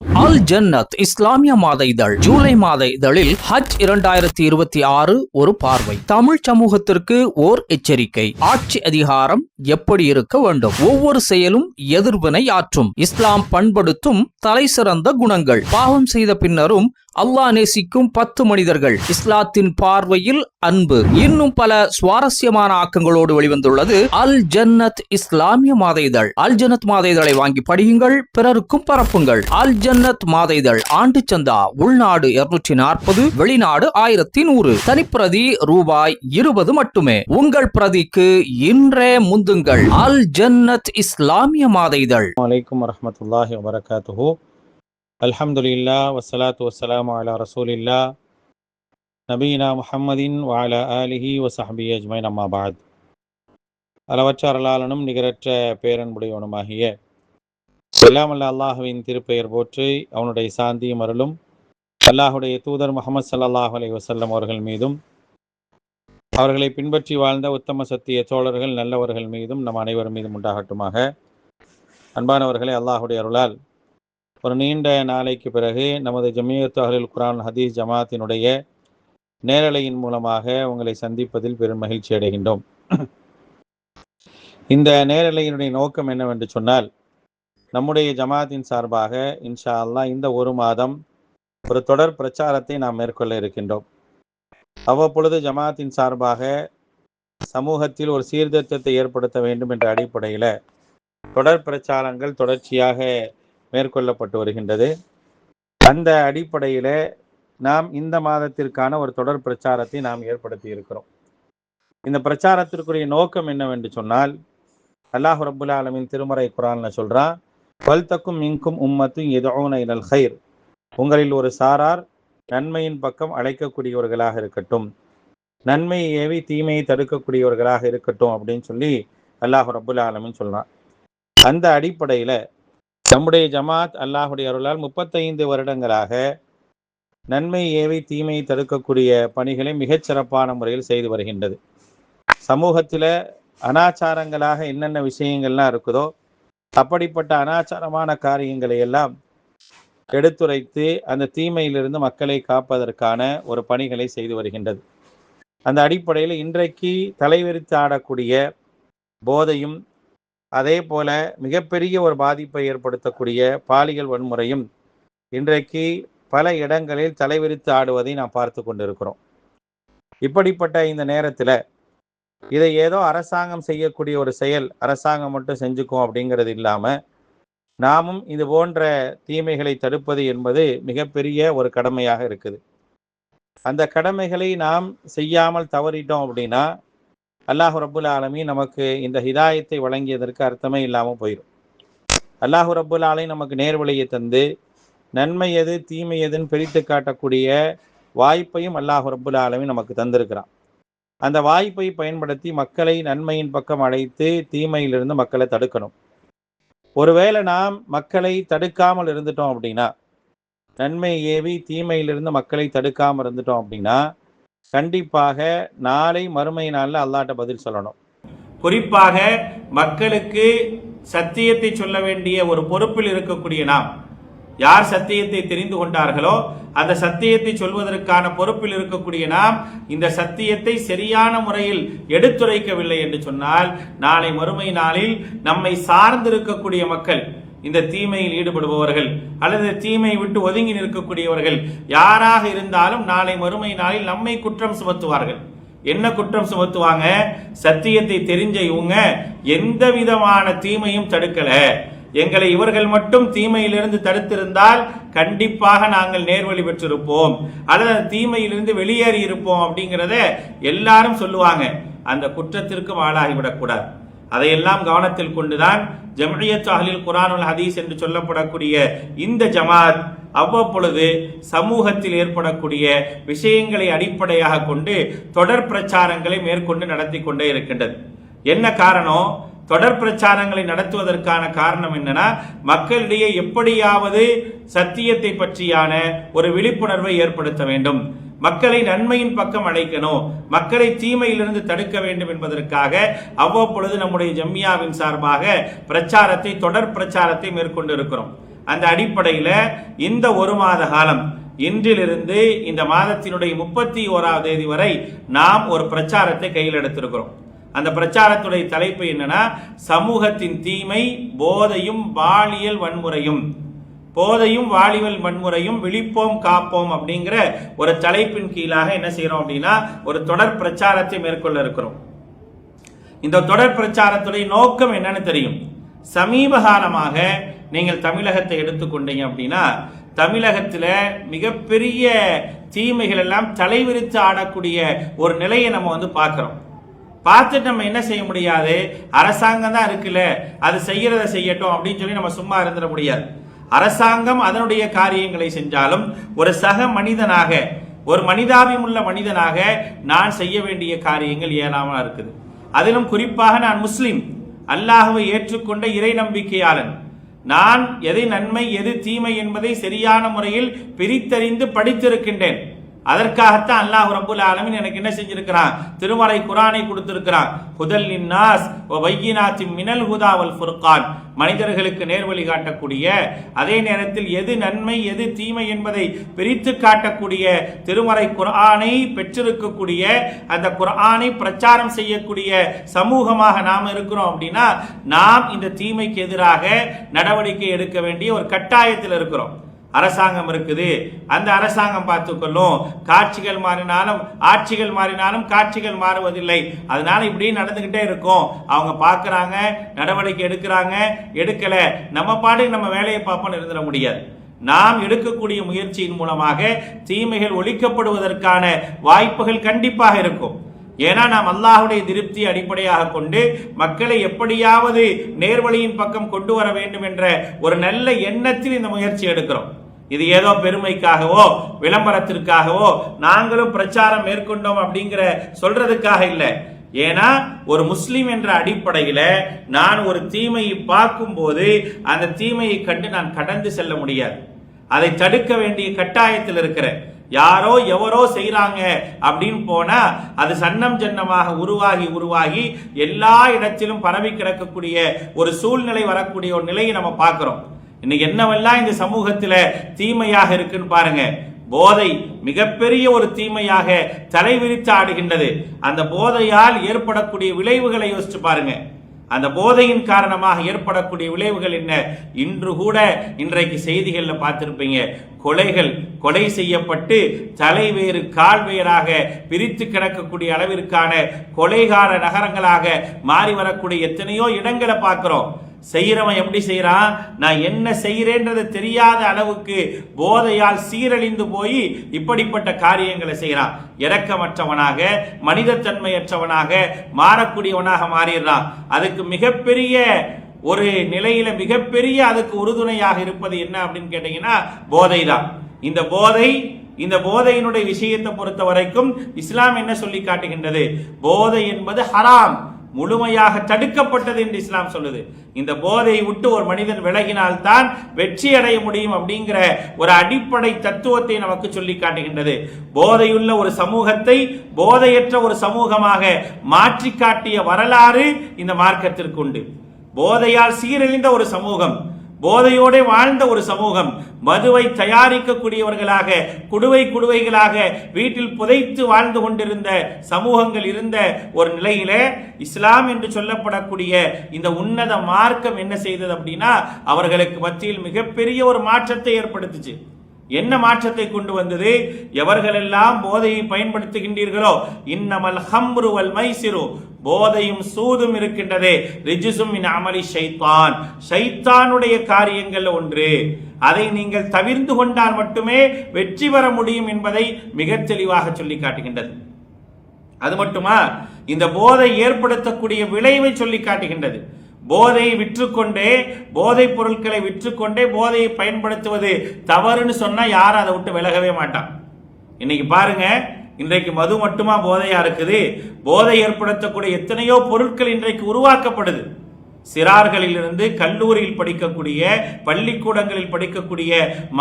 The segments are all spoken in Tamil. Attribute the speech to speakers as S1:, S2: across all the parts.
S1: அல் ஜன்னத் இஸ்லாமிய மாத இதழ் ஜூலை மாத இதழில் ஹஜ் 2026 ஒரு பார்வை. தமிழ் சமூகத்திற்கு ஓர் எச்சரிக்கை. ஆட்சி அதிகாரம் எப்படி இருக்க வேண்டும்? ஒவ்வொரு செயலும் எதிர்வினை ஆற்றும். இஸ்லாம் பண்படுத்தும் தலை சிறந்த குணங்கள். பாவம் செய்த பின்னரும் அல்லாஹ் நேசிக்கும் 10 மனிதர்கள். இஸ்லாத்தின் பார்வையில் அன்பு. இன்னும் பல சுவாரஸ்யமான ஆக்கங்களோடு வெளிவந்துள்ளது அல் ஜன்னத் இஸ்லாமிய மாத இதழ். அல் ஜன்னத் மாத இதழை வாங்கி படியுங்கள், பிறருக்கும் பரப்புங்கள். அல் ஜன்னத் மாத இதழ் ஆண்டு சந்தா உள்நாடு 240, வெளிநாடு 1100. தனிப்பிரதி ரூபாய் 20 மட்டுமே. உங்கள் பிரதிக்கு இன்றே முந்துங்கள். அல் ஜன்னத் இஸ்லாமிய மாத இதழ்.
S2: அலைக்கும் வரஹ்மத்துல்லாஹி வபரகாத்துஹு. அல்ஹம்துலில்லாஹ் வஸ்ஸலாத்து வஸ்ஸலாமு அலா ரசூலில்லாஹ் நபீனா முஹம்மதின் வ அலா ஆலிஹி வ ஸஹ்பிஹி அஜ்மஈன். அம்மா பஅத். அளவற்ற அருளாளனும் நிகரற்ற பேரன்புடையவனுமாகிய எல்லாம் வல்ல அல்லாஹுவின் திருப்பெயர் போற்றி அவனுடைய சாந்தியும் அருளும் அல்லாஹுடைய தூதர் முஹம்மது ஸல்லல்லாஹு அலைஹி வஸல்லம் அவர்கள் மீதும் அவர்களை பின்பற்றி வாழ்ந்த உத்தம சத்திய தோழர்கள் நல்லவர்கள் மீதும் நம் அனைவர் மீதும் உண்டாகட்டுமாக. அன்பானவர்களே, அல்லாஹுடைய அருளால் ஒரு நீண்ட நாளைக்கு பிறகு நமது ஜமியத் அஹ்லுல் குர்ஆன் ஹதீஸ் ஜமாத்தினுடைய நேரலையின் மூலமாக உங்களை சந்திப்பதில் பெரும் மகிழ்ச்சி அடைகின்றோம். இந்த நேரலையினுடைய நோக்கம் என்னவென்று சொன்னால், நம்முடைய ஜமாத்தின் சார்பாக இன்ஷா அல்லாஹ் இந்த ஒரு மாதம் ஒரு தொடர் பிரச்சாரத்தை நாம் மேற்கொள்ள இருக்கின்றோம். அவ்வப்பொழுது ஜமாத்தின் சார்பாக சமூகத்தில் ஒரு சீர்திருத்தத்தை ஏற்படுத்த வேண்டும் என்ற அடிப்படையில் தொடர் பிரச்சாரங்கள் தொடர்ச்சியாக மேற்கொள்ளப்பட்டு வருகின்றது. அந்த அடிப்படையில் நாம் இந்த மாதத்திற்கான ஒரு தொடர் பிரச்சாரத்தை நாம் ஏற்படுத்தி இருக்கிறோம். இந்த பிரச்சாரத்திற்குரிய நோக்கம் என்னவென்று சொன்னால், அல்லாஹ் ரப்புல் ஆலமீன் திருமறை குர்ஆன்ல சொல்றான், வல்தக்கும் மின்கும் உம்மத்துன் யதுஊன இலல் கைர். உங்களில் ஒரு சாரார் நன்மையின் பக்கம் அழைக்கக்கூடியவர்களாக இருக்கட்டும், நன்மையை ஏவி தீமையை தடுக்கக்கூடியவர்களாக இருக்கட்டும் அப்படின்னு சொல்லி அல்லாஹ் ரப்புல் ஆலமீன் சொல்றான். அந்த அடிப்படையில் நம்முடைய ஜமாத் அல்லாஹுடைய அருளால் 35 வருடங்களாக நன்மை ஏவி தீமையை தடுக்கக்கூடிய பணிகளை மிகச் சிறப்பான முறையில் செய்து வருகின்றது. சமூகத்தில் அனாச்சாரங்களாக என்னென்ன விஷயங்கள்லாம் இருக்குதோ அப்படிப்பட்ட அனாச்சாரமான காரியங்களை எல்லாம் எடுத்துரைத்து அந்த தீமையிலிருந்து மக்களை காப்பதற்கான ஒரு பணிகளை செய்து வருகின்றது. அந்த அடிப்படையில் இன்றைக்கு தலைவிரித்து ஆடக்கூடிய போதையும் அதே போல மிகப்பெரிய ஒரு பாதிப்பை ஏற்படுத்தக்கூடிய பாலியல் வன்முறையும் இன்றைக்கு பல இடங்களில் தலைவிரித்து ஆடுவதை நாம் பார்த்து கொண்டிருக்கிறோம். இப்படிப்பட்ட இந்த நேரத்தில் இதை ஏதோ அரசாங்கம் செய்யக்கூடிய ஒரு செயல், அரசாங்கம் மட்டும் செஞ்சுக்கும் அப்படிங்கிறது இல்லாமல் நாமும் இது போன்ற தீமைகளை தடுப்பது என்பது மிகப்பெரிய ஒரு கடமையாக இருக்குது. அந்த கடமைகளை நாம் செய்யாமல் தவறிட்டோம் அப்படின்னா அல்லாஹ் ரப்புல் ஆலமீன் நமக்கு இந்த ஹிதாயத்தை வழங்கியதற்கு அர்த்தமே இல்லாமல் போயிடும். அல்லாஹ் ரப்புல் ஆலமீன் நமக்கு நேர்வழியை தந்து நன்மை எது தீமை எதுன்னு பிரித்து காட்டக்கூடிய வாய்ப்பையும் அல்லாஹ் ரப்புல் ஆலமீன் நமக்கு தந்திருக்கிறான். அந்த வாய்ப்பை பயன்படுத்தி மக்களை நன்மையின் பக்கம் அழைத்து தீமையிலிருந்து மக்களை தடுக்கணும். ஒருவேளை நாம் மக்களை தடுக்காமல் இருந்துட்டோம் அப்படின்னா, நன்மை ஏவி தீமையிலிருந்து மக்களை தடுக்காமல் இருந்துட்டோம் அப்படின்னா கண்டிப்பாக நாளை மறுமை நாளில் அல்லாஹ்ட்ட பதில் சொல்லணும்.
S3: குறிப்பாக மக்களுக்கு சத்தியத்தை சொல்ல வேண்டிய ஒரு பொறுப்பில் இருக்கக்கூடிய நாம், யார் சத்தியத்தை தெரிந்து கொண்டார்களோ அந்த சத்தியத்தை சொல்வதற்கான பொறுப்பில் இருக்கக்கூடிய நாம் இந்த சத்தியத்தை சரியான முறையில் எடுத்துரைக்கவில்லை என்று சொன்னால் நாளை மறுமை நாளில் நம்மை சார்ந்திருக்கக்கூடிய மக்கள், இந்த தீமையில் ஈடுபடுபவர்கள் அல்லது தீமையை விட்டு ஒதுங்கி நிற்கக்கூடியவர்கள் யாராக இருந்தாலும் நாளை மறுமை நாளில் நம்மை குற்றம் சுமத்துவார்கள். என்ன குற்றம் சுமத்துவாங்க? சத்தியத்தை தெரிஞ்ச இவங்க எந்த விதமான தீமையும் தடுக்கல, எங்களை இவர்கள் மட்டும் தீமையிலிருந்து தடுத்திருந்தால் கண்டிப்பாக நாங்கள் நேர்வழி பெற்றிருப்போம் அல்லது தீமையிலிருந்து வெளியேறி இருப்போம் அப்படிங்கிறத எல்லாரும் சொல்லுவாங்க. அந்த குற்றத்திற்கும் ஆளாகிவிடக்கூடாது. அதையெல்லாம் கவனத்தில் கொண்டுதான் ஜமியத் அஹ்லுல் குர்ஆன் ஹதீஸ் என்று சொல்லப்படக்கூடிய இந்த ஜமாத் அவ்வப்பொழுது சமூகத்தில் ஏற்படக்கூடிய விஷயங்களை அடிப்படையாக கொண்டு தொடர் பிரச்சாரங்களை மேற்கொண்டு நடத்தி கொண்டே இருக்கின்றது. என்ன காரணம்? தொடர் பிரச்சாரங்களை நடத்துவதற்கான காரணம் என்னன்னா, மக்களிடையே எப்படியாவது சத்தியத்தை பற்றியான ஒரு விழிப்புணர்வை ஏற்படுத்த வேண்டும், மக்களை நன்மையின் பக்கம் அழைக்கணும், மக்களை தீமையிலிருந்து தடுக்க வேண்டும் என்பதற்காக அவ்வப்பொழுது நம்முடைய ஜம்மியாவின் சார்பாக பிரச்சாரத்தை தொடர் பிரச்சாரத்தை மேற்கொண்டு இருக்கிறோம். அந்த அடிப்படையில் இந்த ஒரு மாத காலம் இன்றிலிருந்து இந்த மாதத்தினுடைய 31ஆம் தேதி வரை நாம் ஒரு பிரச்சாரத்தை கையில் எடுத்திருக்கிறோம். அந்த பிரச்சாரத்துடைய தலைப்பு என்னன்னா, சமூகத்தின் தீமை போதையும் பாலியல் வன்முறையும், போதையும் வாலிபல் வன்முறையும் விழிப்போம் காப்போம் அப்படிங்கிற ஒரு தலைப்பின் கீழாக என்ன செய்யறோம் அப்படின்னா ஒரு தொடர் பிரச்சாரத்தை மேற்கொள்ள இருக்கிறோம். இந்த தொடர் பிரச்சாரத்துடைய நோக்கம் என்னன்னு தெரியும். சமீப காலமாக நீங்கள் தமிழகத்தை எடுத்துக்கொண்டீங்க அப்படின்னா தமிழகத்தில் மிகப்பெரிய தீமைகள் எல்லாம் தலைவிரித்து ஆடக்கூடிய ஒரு நிலையை நம்ம பார்க்கிறோம். பார்த்துட்டு நம்ம என்ன செய்ய முடியாது, அரசாங்கம் தான் இருக்குல்ல அது செய்யறதை செய்யட்டும் அப்படின்னு சொல்லி நம்ம சும்மா இருந்துட முடியாது. அரசாங்கம் அதனுடைய காரியங்களை செஞ்சாலும் ஒரு சக மனிதனாக, ஒரு மனிதாபிமுள்ள மனிதனாக நான் செய்ய வேண்டிய காரியங்கள் ஏராளமா இருக்குது. அதிலும் குறிப்பாக நான் முஸ்லிம், அல்லாஹ்வை ஏற்றுக்கொண்ட இறை நம்பிக்கையாளன். நான் எது நன்மை எது தீமை என்பதை சரியான முறையில் பிரித்தறிந்து படித்திருக்கின்றேன். அதற்காகத்தான் அல்லாஹ் ரப்புல் ஆலமீன் எனக்கு என்ன செஞ்சிருக்கிறான், திருமறை குர்ஆனை கொடுத்திருக்கிறான். ஹுதல் லின்னாஸ் வ பையினாத்தின் மினல் ஹுதா வல் ஃபுர்கான், மனிதர்களுக்கு நேர்வழி காட்டக்கூடிய, அதே நேரத்தில் எது நன்மை எது தீமை என்பதை பிரித்து காட்டக்கூடிய திருமறை குர்ஆனை பெற்றிருக்கக்கூடிய, அந்த குர்ஆனை பிரச்சாரம் செய்யக்கூடிய சமூகமாக நாம் இருக்கிறோம். அப்படின்னா நாம் இந்த தீமைக்கு எதிராக நடவடிக்கை எடுக்க வேண்டிய ஒரு கட்டாயத்தில் இருக்கிறோம். அரசாங்கம் இருக்குது, அந்த அரசாங்கம் பார்த்துக்கொள்ளும். காட்சிகள் மாறினாலும் ஆட்சிகள் மாறினாலும் காட்சிகள் மாறுவதில்லை. அதனால இப்படி நடந்துகிட்டே இருக்கும். அவங்க பார்க்கறாங்க, நடவடிக்கை எடுக்கிறாங்க, எடுக்கல, நம்ம பாட்டுக்கு நம்ம வேலையை பார்ப்போம் இருந்துட முடியாது. நாம் எடுக்கக்கூடிய முயற்சியின் மூலமாக தீமைகள் ஒழிக்கப்படுவதற்கான வாய்ப்புகள் கண்டிப்பாக இருக்கும். ஏன்னா நாம் அல்லாஹ்வுடைய திருப்தி அடிப்படையாக கொண்டு மக்களை எப்படியாவது நேர்வழியின் பக்கம் கொண்டு வர வேண்டும் என்ற ஒரு நல்ல எண்ணத்தில் இந்த முயற்சி எடுக்கிறோம். இது ஏதோ பெருமைக்காகவோ விளம்பரத்திற்காகவோ நாங்களும் பிரச்சாரம் மேற்கொண்டோம் அப்படிங்கிற சொல்றதுக்காக இல்லை. ஏன்னா ஒரு முஸ்லிம் என்ற அடிப்படையில நான் ஒரு தீமையை பார்க்கும் போது அந்த தீமையை கண்டு நான் கடந்து செல்ல முடியாது. அதை தடுக்க வேண்டிய கட்டாயத்தில் இருக்கிறேன். யாரோ எவரோ செய்யறாங்க அப்படின்னு போனா அது சன்னம் ஜன்னமாக உருவாகி எல்லா இடத்திலும் பரவி கிடக்கக்கூடிய ஒரு சூழ்நிலை வரக்கூடிய ஒரு நிலையை நம்ம பார்க்கிறோம். இன்னைக்கு என்னவெல்லாம் இந்த சமூகத்துல தீமையாக இருக்குன்னு பாருங்க. போதை மிகப்பெரிய ஒரு தீமையாக தலைவிரித்து ஆடுகின்றது. அந்த போதையால் ஏற்படக்கூடிய விளைவுகளை யோசிச்சு பாருங்க. அந்த போதையின் காரணமாக ஏற்படக்கூடிய விளைவுகள் என்ன? இன்று கூட இன்றைக்கு செய்திகள்ல பார்த்திருப்பீங்க, கொலை செய்யப்பட்டு தலைவேறு கால்வேறாக பிரித்து கிடக்கக்கூடிய அளவிற்கான கொலைகார நகரங்களாக மாறி வரக்கூடிய எத்தனையோ இடங்களை பார்க்கிறோம். செய்யறவன் எப்படி செய்யறான், நான் என்ன செய்யறேன்றது தெரியாத அளவுக்கு போதையால் சீரழிந்து போய் இப்படிப்பட்ட காரியங்களை செய்யறான். இரக்கமற்றவனாக மனிதத்தன்மையற்றவனாக மாறக்கூடியவனாக மாறிடுறான். அதுக்கு மிகப்பெரிய ஒரு நிலையில மிகப்பெரிய அதுக்கு உறுதுணையாக இருப்பது என்ன அப்படின்னு கேட்டீங்கன்னா போதை தான். இந்த போதையினுடைய விஷயத்தை பொறுத்த வரைக்கும் இஸ்லாம் என்ன சொல்லி காட்டுகின்றது? போதை என்பது ஹராம், முழுமையாக தடுக்கப்பட்டது என்று இஸ்லாம் சொல்லுது. இந்த போதையை விட்டு ஒரு மனிதன் விலகினால்தான் வெற்றி அடைய முடியும் அப்படிங்கிற ஒரு அடிப்படை தத்துவத்தை நமக்கு சொல்லி காட்டுகின்றது. போதையுள்ள ஒரு சமூகத்தை போதையற்ற ஒரு சமூகமாக மாற்றி காட்டிய வரலாறு இந்த மார்க்கத்திற்கு உண்டு. போதையால் சீரழிந்த ஒரு சமூகம், போதையோட வாழ்ந்த ஒரு சமூகம், மதுவை தயாரிக்கக்கூடியவர்களாக குடுவைகளாக வீட்டில் புதைத்து வாழ்ந்து கொண்டிருந்த சமூகங்கள் இருந்த ஒரு நிலையில இஸ்லாம் என்று சொல்லப்படக்கூடிய இந்த உன்னத மார்க்கம் என்ன செய்தது அப்படின்னா அவர்களுக்கு மத்தியில் மிகப்பெரிய ஒரு மாற்றத்தை ஏற்படுத்துச்சு. என்ன மாற்றத்தை கொண்டு வந்தது? எவர்களெல்லாம் போதையை பயன்படுத்துகின்றீர்களோ, இன்னமல் ஹம்ரு வல் மைசிரு, போதையும் சூதும் இருக்கின்றதே, ரிஜ்சும் மின் அமலி ஷைத்தான், ஷைத்தானுடைய காரியங்கள் ஒன்று, அதை நீங்கள் தவிர்த்து கொண்டால் மட்டுமே வெற்றி பெற முடியும் என்பதை மிக தெளிவாக சொல்லி காட்டுகின்றது. அது மட்டுமா, இந்த போதை ஏற்படுத்தக்கூடிய விளைவை சொல்லி காட்டுகின்றது. போதையை விற்றுக்கொண்டே, போதைப் பொருட்களை விற்றுக்கொண்டே போதையை பயன்படுத்துவது தவறுன்னு சொன்னா யாரும் அதை விட்டு விலகவே மாட்டான். இன்னைக்கு பாருங்க, இன்றைக்கு மது மட்டுமா போதையா இருக்குது? போதை ஏற்படுத்தக்கூடிய எத்தனையோ பொருட்கள் இன்றைக்கு உருவாக்கப்படுது. சிறார்களில் இருந்து கல்லூரியில் படிக்கக்கூடிய, பள்ளிக்கூடங்களில் படிக்கக்கூடிய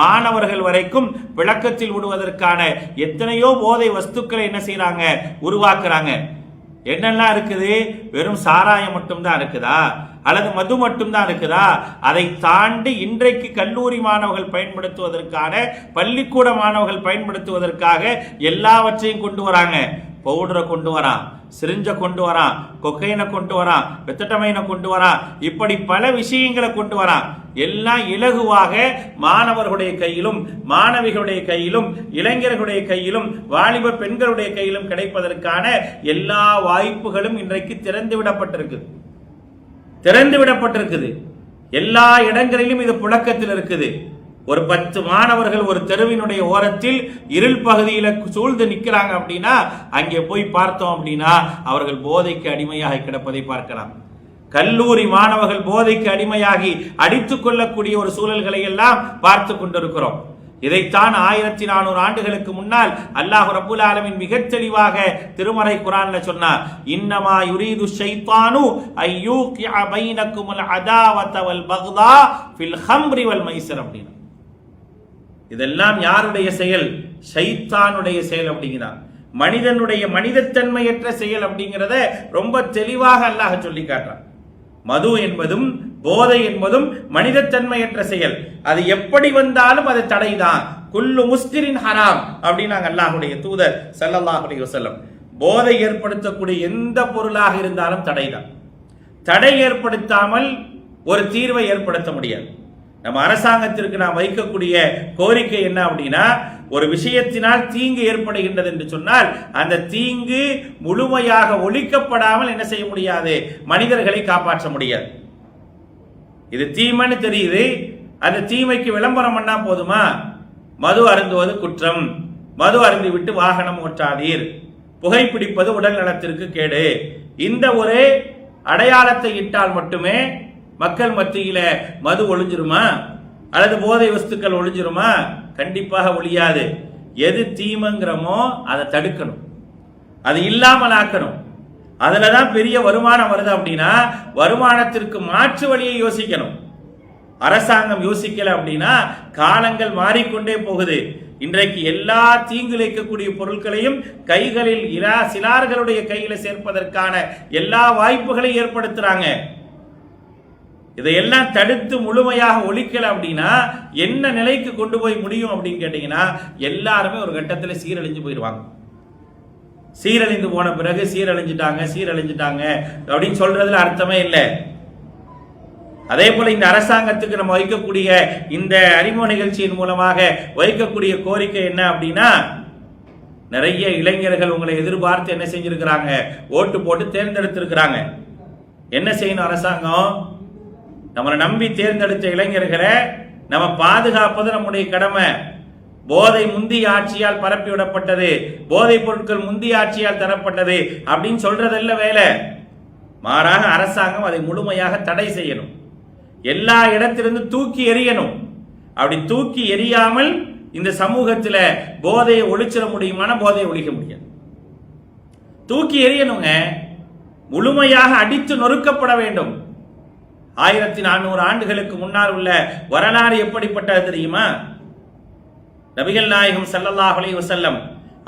S3: மாணவர்கள் வரைக்கும் விளக்கத்தில் விடுவதற்கான எத்தனையோ போதை வஸ்துக்களை என்ன செய்யறாங்க, உருவாக்குறாங்க. என்னெல்லாம் இருக்குது? வெறும் சாராயம் மட்டும்தான் இருக்குதா அல்லது மது மட்டும்தான் இருக்குதா? அதை தாண்டி இன்றைக்கு கல்லூரி மாணவர்கள் பயன்படுத்துவதற்கான, பள்ளிக்கூட மாணவர்கள் பயன்படுத்துவதற்காக எல்லாவற்றையும் கொண்டு வராங்க. பவுடரை கொண்டு வரான், சிரிஞ்சை கொண்டு வரான், கொக்கைனை கொண்டு வரான், வெத்தட்டமைனை கொண்டு வரான், இப்படி பல விஷயங்களை கொண்டு வரான். எல்லாம் இலகுவாக மாணவர்களுடைய கையிலும், மாணவிகளுடைய கையிலும், இளைஞர்களுடைய கையிலும், வாலிப பெண்களுடைய கையிலும் கிடைப்பதற்கான எல்லா வாய்ப்புகளும் இன்றைக்கு திறந்து விடப்பட்டிருக்குது. எல்லா இடங்களிலும் இது புழக்கத்தில் இருக்குது. ஒரு 10 மாணவர்கள் ஒரு தெருவினுடைய ஓரத்தில் இருள் பகுதியில் சூழ்ந்து நிற்கிறாங்க அப்படின்னா அங்கே போய் பார்த்தோம் அப்படின்னா அவர்கள் போதைக்கு அடிமையாக கிடப்பதை பார்க்கலாம். கல்லூரி மாணவர்கள் போதைக்கு அடிமையாகி அடித்துக் கொள்ளக்கூடிய ஒரு சூழல்களை எல்லாம் பார்த்து கொண்டிருக்கிறோம். இதைத்தான் 1400 ஆண்டுகளுக்கு முன்னால் அல்லாஹ் ரப்புல் ஆலமீன் மிக தெளிவாக திருமறை குர்ஆன்ல சொன்னார். இன்னமா யுரீது ஷைத்தானு அய்யூகிஅ பைனகுமுல் அதாவத வல் பக்தா ஃபில் ஹம்ரி வல் மைஸர் அப்படினா. இதெல்லாம் யாருடைய செயல்? ஷைத்தானுடைய செயல் அப்படிங்கிறார். மனிதனுடைய மனிதத்தன்மையற்ற செயல் அப்படிங்கிறத ரொம்ப தெளிவாக அல்லாஹ் சொல்லி காட்டுறான். மது என்பதும் போதை என்பதும் மனிதத்தன்மையற்ற செயல். அது எப்படி வந்தாலும் அது தடைதான். குல்லு முஸ்கிரின் ஹராம் அப்படின்னு அல்லாஹ்வுடைய தூதர் ஸல்லல்லாஹு அலைஹி வஸல்லம். போதை ஏற்படுத்தக்கூடிய எந்த பொருளாக இருந்தாலும் தடைதான். தடை ஏற்படுத்தாமல் ஒரு தீர்வை ஏற்படுத்த முடியாது. நம்ம அரசாங்கத்திற்கு நாம் வைக்கக்கூடிய கோரிக்கை என்ன அப்படின்னா, ஒரு விஷயத்தினால் தீங்கு ஏற்படுகின்றது என்று சொன்னால் அந்த தீங்கு முழுமையாக ஒழிக்கப்படாமல் என்ன செய்ய முடியாது? மனிதர்களை காப்பாற்ற முடியாது. இது தீமைன்னு தெரியுது, அந்த தீமைக்கு விளம்பரம் பண்ணா போதுமா? மது அருந்துவது குற்றம், மது அருந்தி விட்டு வாகனம் ஓட்டாதீர், புகைப்பிடிப்பது உடல் நலத்திற்கு கேடு, இந்த ஒரு அடையாளத்தை இட்டால் மட்டுமே மக்கள் மத்தியில மது ஒளிஞ்சிருமா அல்லது போதை வஸ்துக்கள் ஒளிஞ்சிருமா? கண்டிப்பாக ஒழியாது. எது தீமைங்கிறமோ அதை தடுக்கணும், அது இல்லாமல் ஆக்கணும். அதுலதான் பெரிய வருமானம் வருது அப்படின்னா வருமானத்திற்கு மாற்று வழியை யோசிக்கணும். அரசாங்கம் யோசிக்கல அப்படின்னா காலங்கள் மாறிக்கொண்டே போகுது. இன்றைக்கு எல்லா தீங்கிழைக்கக்கூடிய பொருட்களையும் கைகளில் சிலார்களுடைய கையில சேர்ப்பதற்கான எல்லா வாய்ப்புகளையும் ஏற்படுத்துறாங்க. இதையெல்லாம் தடுத்து முழுமையாக ஒழிக்கல அப்படின்னா என்ன நிலைக்கு கொண்டு போய் முடியும் அப்படின்னு கேட்டீங்கன்னா எல்லாருமே ஒரு கட்டத்தில் சீரழிஞ்சு போயிடுவாங்க. சீரழிந்து போன பிறகு சீரழிஞ்சிட்டாங்க அப்படின்னு சொல்றதுல அர்த்தமே இல்லை. அதே போல இந்த அரசாங்கத்துக்கு நம்ம வைக்கக்கூடிய இந்த அறிமுக நிகழ்ச்சியின் மூலமாக வைக்கக்கூடிய கோரிக்கை என்ன அப்படின்னா, நிறைய இளைஞர்கள் உங்களை எதிர்பார்த்து என்ன செஞ்சிருக்கிறாங்க? ஓட்டு போட்டு தேர்ந்தெடுத்திருக்கிறாங்க. என்ன செய்யணும் அரசாங்கம்? நம்மளை நம்பி தேர்ந்தெடுத்த இளைஞர்களை நம்ம பாதுகாப்பது நம்முடைய கடமை. போதை முந்தைய ஆட்சியால் பரப்பிவிடப்பட்டது, போதை பொருட்கள் முந்தைய ஆட்சியால் தரப்பட்டது அப்படின்னு சொல்றதல்ல வேலை. மாறாக அரசாங்கம் அதை முழுமையாக தடை செய்யணும். எல்லா இடத்திலிருந்து தூக்கி எறியணும். அப்படி தூக்கி எறியாமல் இந்த சமூகத்தில் போதையை ஒழிச்சிட முடியுமான? போதையை ஒழிக்க முடியாது. தூக்கி எறியணுங்க, முழுமையாக அடித்து நொறுக்கப்பட வேண்டும். 1400 ஆண்டுகளுக்கு முன்னால் உள்ள வரலாறு எப்படிப்பட்டது தெரியுமா? நபிகள் நாயகம் ஸல்லல்லாஹு அலைஹி வஸல்லம்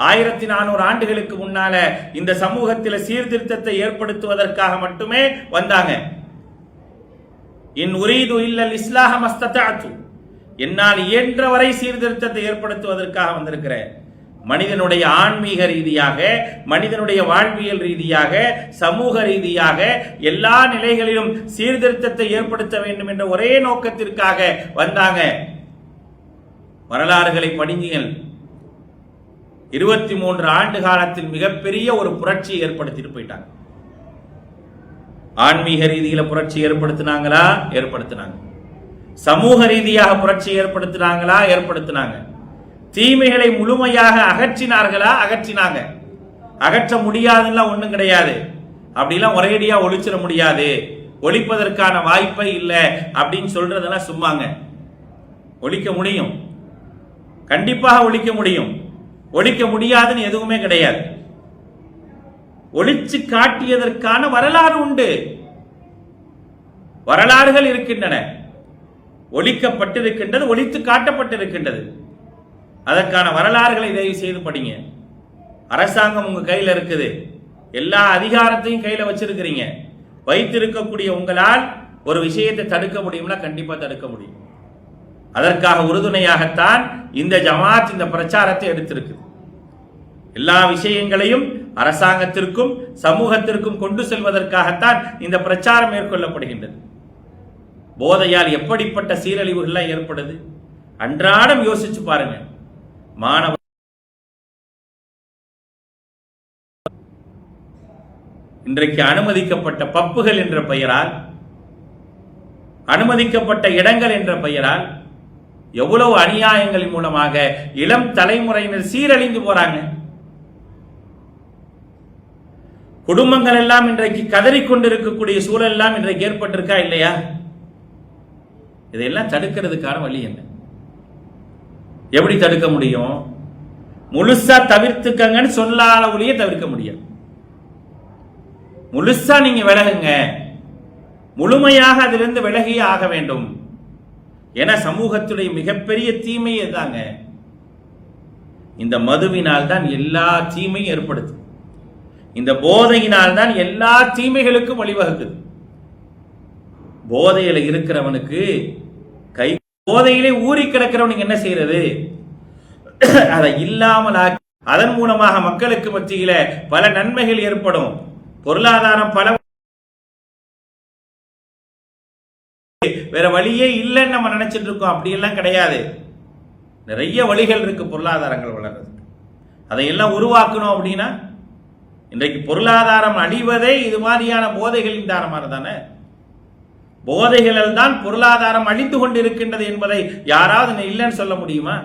S3: 1400 ஆண்டுகளுக்கு முன்னால இந்த சமூகத்தில் சீர்திருத்தத்தை ஏற்படுத்துவதற்காக மட்டுமே வந்தாங்க. இன் உரீது இல்லல் இஸ்லாஹ மஸ்ததஅது, என்னால் இயன்றவரை சீர்திருத்தத்தை ஏற்படுத்துவதற்காக வந்திருக்கிறேன். மனிதனுடைய ஆன்மீக ரீதியாக, மனிதனுடைய வாழ்வியல் ரீதியாக, சமூக ரீதியாக எல்லா நிலைகளிலும் சீர்திருத்தத்தை ஏற்படுத்த வேண்டும் என்ற ஒரே நோக்கத்திற்காக வந்தாங்க. வரலாறுகளை படிங்கள். 23 ஆண்டு காலத்தில் மிகப்பெரிய ஒரு புரட்சியை ஏற்படுத்திட்டு போயிட்டாங்க. ஆன்மீக ரீதியில புரட்சி ஏற்படுத்தினாங்களா? ஏற்படுத்தினாங்க. சமூக ரீதியாக புரட்சி ஏற்படுத்தினாங்களா? ஏற்படுத்தினாங்க. தீமைகளை முழுமையாக அகற்றினார்களா? அகற்றினாங்க. அகற்ற முடியாதுன்னா ஒண்ணும் கிடையாது. அப்படிலாம் ஒரேடியா ஒழிச்சிட முடியாது, ஒழிப்பதற்கான வாய்ப்பை இல்லை அப்படின்னு சொல்றதெல்லாம் சும்மாங்க. ஒழிக்க முடியும், கண்டிப்பாக ஒழிக்க முடியும். ஒழிக்க முடியாதுன்னு எதுவுமே கிடையாது. ஒழிச்சு காட்டியதற்கான வரலாறு உண்டு, வரலாறுகள் இருக்கின்றன. ஒழிக்கப்பட்டிருக்கின்றது, ஒழித்து காட்டப்பட்டிருக்கின்றது. அதற்கான வரலாறுகளை தயவு செய்து படிங்க. அரசாங்கம் உங்க கையில் இருக்குது. எல்லா அதிகாரத்தையும் கையில வச்சிருக்கிறீங்க. வைத்திருக்கக்கூடிய உங்களால் ஒரு விஷயத்தை தடுக்க முடியும்னா கண்டிப்பா தடுக்க முடியும். அதற்காக உறுதுணையாகத்தான் இந்த ஜமாத் இந்த பிரச்சாரத்தை எடுத்திருக்கு. எல்லா விஷயங்களையும் அரசாங்கத்திற்கும் சமூகத்திற்கும் கொண்டு செல்வதற்காகத்தான் இந்த பிரச்சாரம் மேற்கொள்ளப்படுகின்றது. போதையால் எப்படிப்பட்ட சீரழிவுகள் ஏற்படுது அன்றாடம் யோசிச்சு பாருங்க. மாணவ இன்றைக்கு அனுமதிக்கப்பட்ட பப்புகள் என்ற பெயரால், அனுமதிக்கப்பட்ட இடங்கள் என்ற பெயரால் எவ்வளவு அநியாயங்களின் மூலமாக இளம் தலைமுறையினர் சீரழிந்து போறாங்க. குடும்பங்கள் எல்லாம் இன்றைக்கு கதறிக்கொண்டிருக்கக்கூடிய சூழல் எல்லாம் இன்றைக்கு ஏற்பட்டிருக்கா இல்லையா? இதையெல்லாம் தடுக்கிறதுக்கான வழி என்ன? எப்படி தடுக்க முடியும்? முழுசா தவிர்த்துக்கங்கன்னு சொல்லாத ஒளியே தவிர்க்க முடியாது. முழுசா நீங்க விலகுங்க, முழுமையாக அதிலிருந்து விலகியே ஆக வேண்டும். ஏன்னா சமூகத்துடைய மிகப்பெரிய தீமையே தாங்க இந்த மதுவினால் தான் எல்லா தீமையும் ஏற்படுது. இந்த போதையினால் தான் எல்லா தீமைகளுக்கும் வழிவகுக்குது. போதையில இருக்கிறவனுக்கு கை, போதையிலே ஊறி கிடக்கிறவனுக்கு என்ன செய்யறது? அதை இல்லாமல் அதன் மூலமாக மக்களுக்கு மத்தியில பல நன்மைகள் ஏற்படும். பொருளாதாரம் பல வேற வழியே இல்லைன்னு நம்ம நினைச்சிட்டு இருக்கோம். அப்படியெல்லாம் கிடையாது. நிறைய வழிகள் இருக்கு பொருளாதாரங்கள் வளர்றதுக்கு. அதையெல்லாம் உருவாக்கணும் அப்படின்னா இன்றைக்கு பொருளாதாரம் அழிவதே இது மாதிரியான போதைகளின் காரணமாக தானே. போதைகளில் தான் பொருளாதாரம் அழிந்து கொண்டிருக்கின்றது என்பதை யாராவது இல்லைன்னு சொல்ல முடியுமா?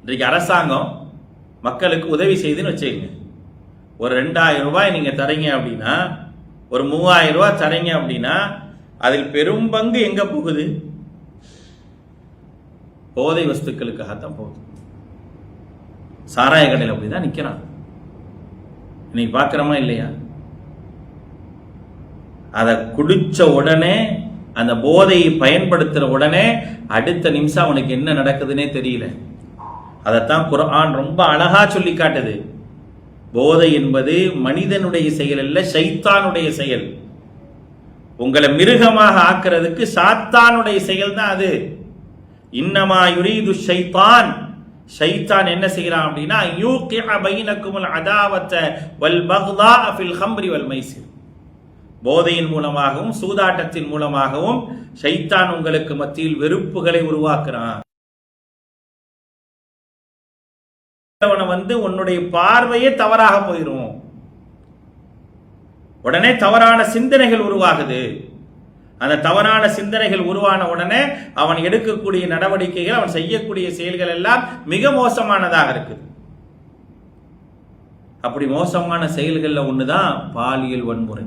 S3: இன்றைக்கு அரசாங்கம் மக்களுக்கு உதவி செய்துன்னு வச்சுக்கங்க. ஒரு 2000 ரூபாய் நீங்க தரீங்க அப்படின்னா, ஒரு 3000 ரூபாய் தரீங்க அப்படின்னா அதில் பெரும் பங்கு எங்க போகுது? போதை வஸ்துக்களுக்காகத்தான் போகுது. சாராய கடையில் அப்படிதான் நிக்கிறான். இன்னைக்கு பார்க்கிறோமா இல்லையா? அதை குடிச்ச உடனே, அந்த போதையை பயன்படுத்துற உடனே அடுத்த நிமிஷம் அவனுக்கு என்ன நடக்குதுன்னே தெரியல. அதைத்தான் குர்ஆன் ரொம்ப அழகா சொல்லி காட்டுது. போதை என்பது மனிதனுடைய செயல் அல்ல, ஷைத்தானுடைய செயல். உங்களை மிருகமாக ஆக்குறதுக்கு சாத்தானுடைய செயல் தான் அது. இன்னமா யுரீது ஷைத்தான், ஷைத்தான் என்ன செய்யறான் அப்படின்னா யூகிஅ பைனகுமுல் அதாவத வல் பக்தா ஃபில் ஹம்ரி வல் மைசிர். போதையின் மூலமாகவும் சூதாட்டத்தின் மூலமாகவும் ஷைத்தான் உங்களுக்கு மத்தியில் வெறுப்புகளை உருவாக்குறான். உன்னுடைய பார்வையே தவறாக போயிடும். உடனே தவறான சிந்தனைகள் உருவாகுது. அந்த தவறான சிந்தனைகள் உருவான உடனே அவன் எடுக்கக்கூடிய நடவடிக்கைகள், அவன் செய்யக்கூடிய செயல்கள் எல்லாம் மிக மோசமானதாக இருக்கு. அப்படி மோசமான செயல்கள்ல ஒண்ணுதான் பாலியல் வன்முறை.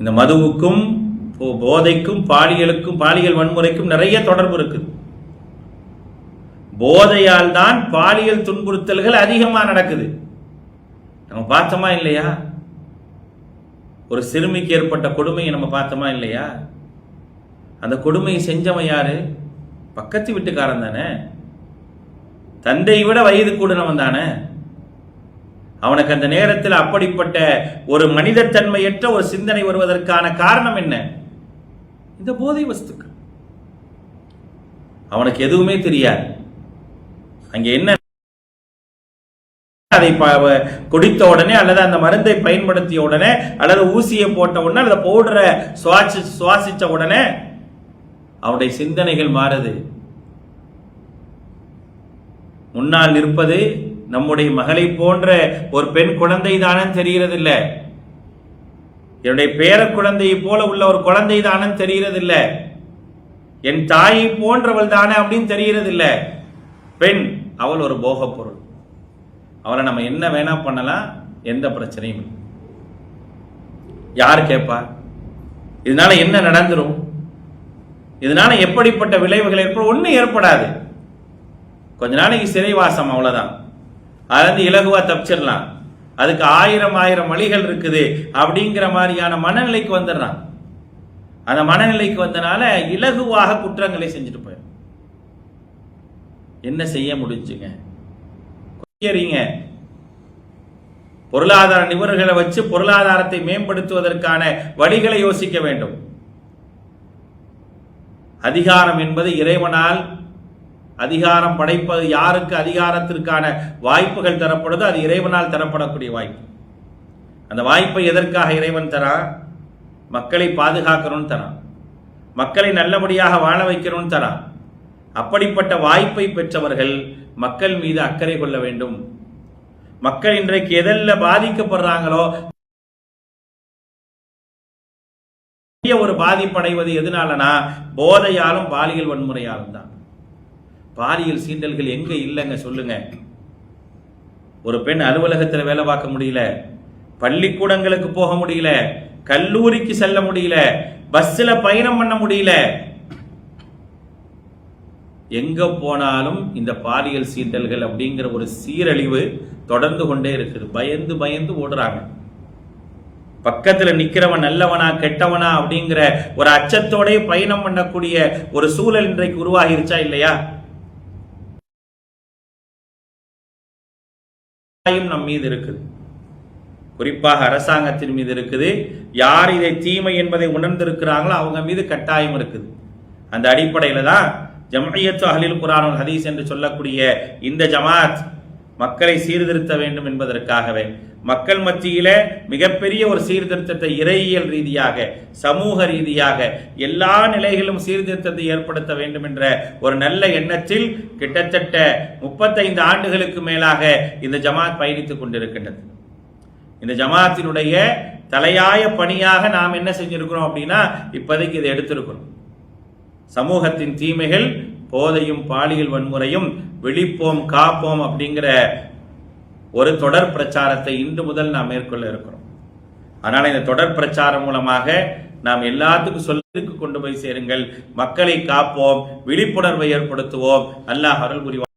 S3: இந்த மதுவுக்கும் போதைக்கும் பாலியல் வன்முறைக்கும் நிறைய தொடர்பு இருக்குது. போதையால் தான் பாலியல் துன்புறுத்தல்கள் அதிகமா நடக்குது. நம்ம பார்த்தோமா இல்லையா? ஒரு சிறுமிக்கு ஏற்பட்ட கொடுமையை நம்ம பார்த்தோமா இல்லையா? அந்த கொடுமையை செஞ்சவன் யாரு? பக்கத்து வீட்டுக்காரன் தானே, தந்தையை விட வயது கூடினவன் தானே. அவனுக்கு அந்த நேரத்தில் அப்படிப்பட்ட ஒரு மனிதத்தன்மையற்ற ஒரு சிந்தனை வருவதற்கான காரணம் என்ன? இந்த போதை வஸ்துக்கள். அவனுக்கு எதுவுமே தெரியாது. அங்க என்ன, அதை குடித்த உடனே அல்லது அந்த மருந்தை பயன்படுத்திய உடனே அல்லது ஊசியை போட்ட உடனே அல்லது பவுடரை சுவாசிச்ச உடனே அவனுடைய சிந்தனைகள் மாறுது. முன்னால் நிற்பது நம்முடைய மகளை போன்ற ஒரு பெண் குழந்தை தானே தெரிகிறது இல்லை. என்னுடைய பேர குழந்தையை போல உள்ள ஒரு குழந்தை தானே தெரிகிறது இல்லை. என் தாயை போன்றவள் தானே அப்படின்னு தெரிகிறது இல்லை. பெண், அவள் ஒரு போக பொருள். அவளை நம்ம என்ன வேணா பண்ணலாம், எந்த பிரச்சனையும் இல்லை. யார் கேட்பா? இதனால என்ன நடந்துரும்? இதனால எப்படிப்பட்ட விளைவுகள் ஏற்படும்? ஒன்றும் ஏற்படாது. கொஞ்ச நாளைக்கு சிறைவாசம், அவ்வளவுதான். அதுலேருந்து இலகுவா தப்பிச்சிடலாம். அதுக்கு ஆயிரம் வழிகள் இருக்குது அப்படிங்கிற மாதிரியான மனநிலைக்கு வந்துடுறான். அந்த மனநிலைக்கு வந்தனால இலகுவாக குற்றங்களை செஞ்சுட்டு போயிடும். என்ன செய்ய முடிஞ்சுங்க? பொருளாதார நிபுணர்களை வச்சு பொருளாதாரத்தை மேம்படுத்துவதற்கான வழிகளை யோசிக்க வேண்டும். அதிகாரம் என்பது இறைவனால் அதிகாரம் படைப்பது, யாருக்கு அதிகாரத்திற்கான வாய்ப்புகள் தரப்படுதோ அது இறைவனால் தரப்படக்கூடிய வாய்ப்பு. அந்த வாய்ப்பை எதற்காக இறைவன் தரான்? மக்களை பாதுகாக்கணும்னு தரான், மக்களை நல்லபடியாக வாழ வைக்கணும்னு தரான். அப்படிப்பட்ட வாய்ப்பை பெற்றவர்கள் மக்கள் மீது அக்கறை கொள்ள வேண்டும். மக்கள் இன்றைக்கு எதில் பாதிக்கப்படுறாங்களோ ஒரு பாதிப்படைவது எதனாலனா போதையாலும் பாலியல் வன்முறையாலும் தான். பாலியல் சீண்டல்கள் எங்க இல்லைங்க சொல்லுங்க. ஒரு பெண் அலுவலகத்தில் வேலை பார்க்க முடியல, பள்ளிக்கூடங்களுக்கு போக முடியல, கல்லூரிக்கு செல்ல முடியல, பஸ்ல பயணம் பண்ண முடியல. எங்க போனாலும் இந்த பாலியல் சீண்டல்கள் அப்படிங்கிற ஒரு சீரழிவு தொடர்ந்து கொண்டே இருக்குது. பயந்து பயந்து ஓடுறாங்க. பக்கத்துல நிக்கிறவன் நல்லவனா கெட்டவனா அப்படிங்கிற ஒரு அச்சத்தோட பயணம் பண்ணக்கூடிய ஒரு சூழல் இன்றைக்கு உருவாகிருச்சா இல்லையா? நம் மீது இருக்குது, குறிப்பாக அரசாங்கத்தின் மீது இருக்குது. யார் இதை தீமை என்பதை உணர்ந்திருக்கிறாங்களோ அவங்க மீது கட்டாயம் இருக்குது. அந்த அடிப்படையில தான் ஜம்இய்யத்து அஹ்லில் குர்ஆன் வல் ஹதீஸ் என்று சொல்லக்கூடிய இந்த ஜமாத் மக்களை சீர்திருத்த வேண்டும் என்பதற்காகவே மக்கள் மத்தியில மிகப்பெரிய ஒரு சீர்திருத்தத்தை இறையியல் ரீதியாக, சமூக ரீதியாக எல்லா நிலைகளிலும் சீர்திருத்தத்தை ஏற்படுத்த வேண்டும் என்ற ஒரு நல்ல எண்ணத்தில் கிட்டத்தட்ட 35 ஆண்டுகளுக்கு மேலாக இந்த ஜமாத் பயணித்துக் கொண்டிருக்கின்றது. இந்த ஜமாத்தினுடைய தலையாய பணியாக நாம் என்ன செஞ்சிருக்கிறோம் அப்படின்னா, இப்போதைக்கு இதை எடுத்திருக்கிறோம். சமூகத்தின் தீமைகள், போதையும் பாலியல் வன்முறையும் விழிப்போம் காப்போம் அப்படிங்கிற ஒரு தொடர் பிரச்சாரத்தை இன்று முதல் நாம் மேற்கொள்ள இருக்கிறோம். அதனால இந்த தொடர் பிரச்சாரம் மூலமாக நாம் எல்லாத்துக்கும் சொல்லிற்கு கொண்டு போய் சேருங்கள். மக்களை காப்போம், விழிப்புணர்வை ஏற்படுத்துவோம். அல்லாஹ் அருள் புரிவார்.